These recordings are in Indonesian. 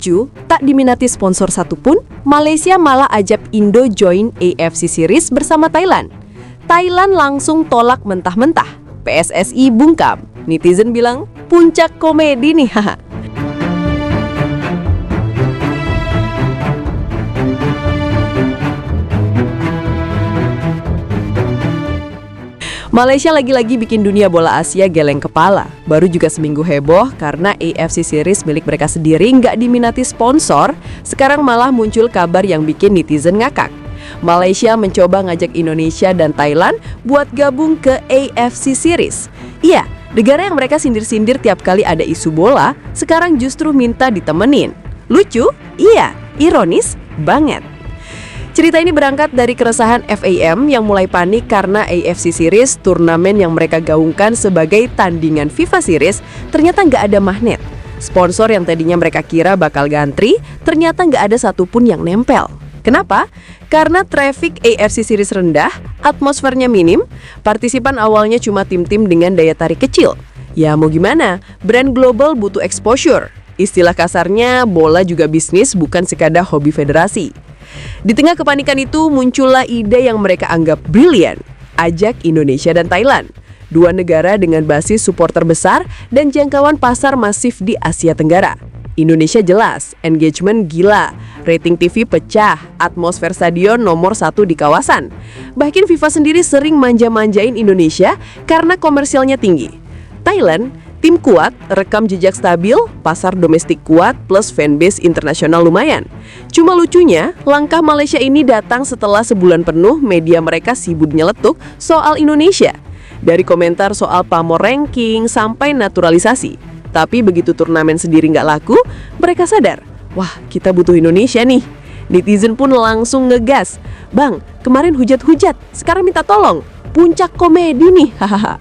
Lucu, tak diminati sponsor satupun, Malaysia malah ajak Indo join AFC Series bersama Thailand. Thailand langsung tolak mentah-mentah. PSSI bungkam. Netizen bilang, puncak komedi nih, haha. Malaysia lagi-lagi bikin dunia bola Asia geleng kepala. Baru juga seminggu heboh karena AFC Series milik mereka sendiri nggak diminati sponsor. Sekarang malah muncul kabar yang bikin netizen ngakak. Malaysia mencoba ngajak Indonesia dan Thailand buat gabung ke AFC Series. Iya, negara yang mereka sindir-sindir tiap kali ada isu bola, sekarang justru minta ditemenin. Lucu? Iya. Ironis? Banget. Cerita ini berangkat dari keresahan FAM yang mulai panik karena AFC Series, turnamen yang mereka gaungkan sebagai tandingan FIFA Series, ternyata nggak ada magnet. Sponsor yang tadinya mereka kira bakal gantri, ternyata nggak ada satupun yang nempel. Kenapa? Karena traffic AFC Series rendah, atmosfernya minim, partisipan awalnya cuma tim-tim dengan daya tarik kecil. Ya mau gimana, brand global butuh exposure. Istilah kasarnya, bola juga bisnis bukan sekadar hobi federasi. Di tengah kepanikan itu muncullah ide yang mereka anggap brilian, ajak Indonesia dan Thailand. Dua negara dengan basis supporter besar dan jangkauan pasar masif di Asia Tenggara. Indonesia jelas, engagement gila, rating TV pecah, atmosfer stadion nomor 1 di kawasan. Bahkan FIFA sendiri sering manja-manjain Indonesia karena komersialnya tinggi. Thailand, tim kuat, rekam jejak stabil, pasar domestik kuat, plus fanbase internasional lumayan. Cuma lucunya, langkah Malaysia ini datang setelah sebulan penuh media mereka sibuk nyeletuk soal Indonesia. Dari komentar soal pamor ranking sampai naturalisasi. Tapi begitu turnamen sendiri nggak laku, mereka sadar, wah kita butuh Indonesia nih. Netizen pun langsung ngegas, bang kemarin hujat-hujat, sekarang minta tolong, puncak komedi nih, hahaha.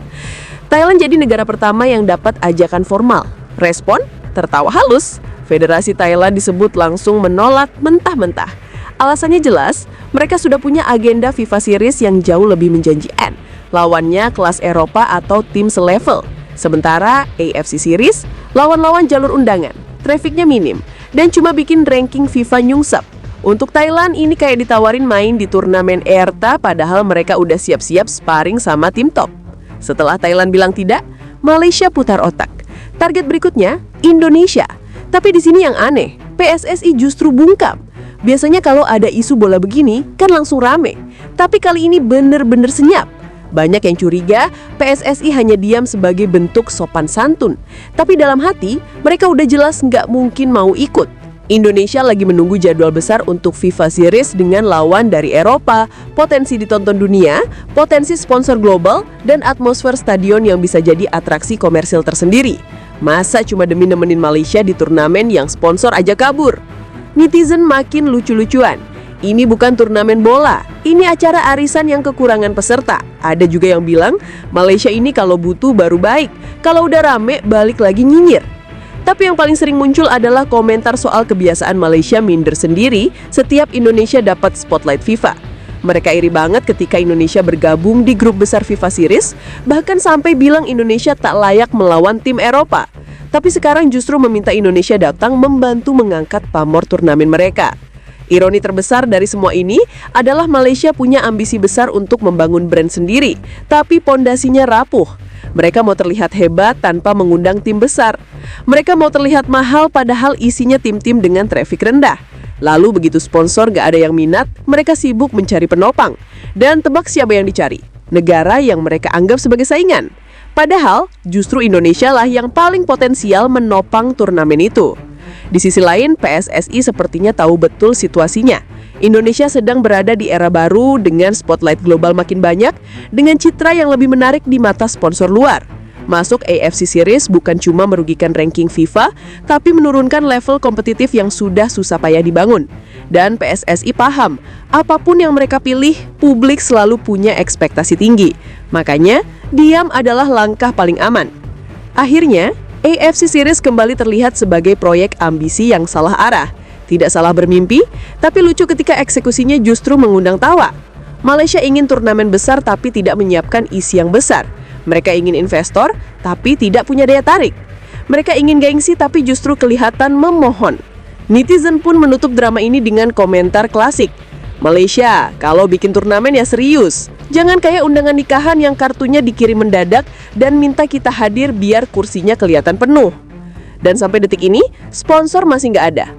Thailand jadi negara pertama yang dapat ajakan formal. Respon? Tertawa halus. Federasi Thailand disebut langsung menolak mentah-mentah. Alasannya jelas, mereka sudah punya agenda FIFA Series yang jauh lebih menjanjikan. Lawannya kelas Eropa atau tim selevel. Sementara AFC Series, lawan-lawan jalur undangan. Trafficnya minim, dan cuma bikin ranking FIFA nyungsep. Untuk Thailand, ini kayak ditawarin main di turnamen ERTA padahal mereka udah siap-siap sparring sama tim top. Setelah Thailand bilang tidak, Malaysia putar otak. Target berikutnya, Indonesia. Tapi di sini yang aneh, PSSI justru bungkam. Biasanya kalau ada isu bola begini, kan langsung rame. Tapi kali ini bener-bener senyap. Banyak yang curiga, PSSI hanya diam sebagai bentuk sopan santun. Tapi dalam hati, mereka udah jelas nggak mungkin mau ikut. Indonesia lagi menunggu jadwal besar untuk FIFA Series dengan lawan dari Eropa, potensi ditonton dunia, potensi sponsor global, dan atmosfer stadion yang bisa jadi atraksi komersil tersendiri. Masa cuma demi nemenin Malaysia di turnamen yang sponsor aja kabur? Netizen makin lucu-lucuan. Ini bukan turnamen bola, ini acara arisan yang kekurangan peserta. Ada juga yang bilang, Malaysia ini kalau butuh baru baik, kalau udah rame balik lagi nyinyir. Tapi yang paling sering muncul adalah komentar soal kebiasaan Malaysia minder sendiri setiap Indonesia dapat spotlight FIFA. Mereka iri banget ketika Indonesia bergabung di grup besar FIFA Series, bahkan sampai bilang Indonesia tak layak melawan tim Eropa. Tapi sekarang justru meminta Indonesia datang membantu mengangkat pamor turnamen mereka. Ironi terbesar dari semua ini adalah Malaysia punya ambisi besar untuk membangun brand sendiri, tapi pondasinya rapuh. Mereka mau terlihat hebat tanpa mengundang tim besar. Mereka mau terlihat mahal padahal isinya tim-tim dengan traffic rendah. Lalu begitu sponsor gak ada yang minat, mereka sibuk mencari penopang. Dan tebak siapa yang dicari? Negara yang mereka anggap sebagai saingan. Padahal justru Indonesia lah yang paling potensial menopang turnamen itu. Di sisi lain, PSSI sepertinya tahu betul situasinya. Indonesia sedang berada di era baru dengan spotlight global makin banyak, dengan citra yang lebih menarik di mata sponsor luar. Masuk AFC Series bukan cuma merugikan ranking FIFA, tapi menurunkan level kompetitif yang sudah susah payah dibangun. Dan PSSI paham, apapun yang mereka pilih, publik selalu punya ekspektasi tinggi. Makanya, diam adalah langkah paling aman. Akhirnya, AFC Series kembali terlihat sebagai proyek ambisi yang salah arah. Tidak salah bermimpi, tapi lucu ketika eksekusinya justru mengundang tawa. Malaysia ingin turnamen besar tapi tidak menyiapkan isi yang besar. Mereka ingin investor tapi tidak punya daya tarik. Mereka ingin gengsi tapi justru kelihatan memohon. Netizen pun menutup drama ini dengan komentar klasik. Malaysia, kalau bikin turnamen ya serius. Jangan kayak undangan nikahan yang kartunya dikirim mendadak dan minta kita hadir biar kursinya kelihatan penuh. Dan sampai detik ini, sponsor masih nggak ada.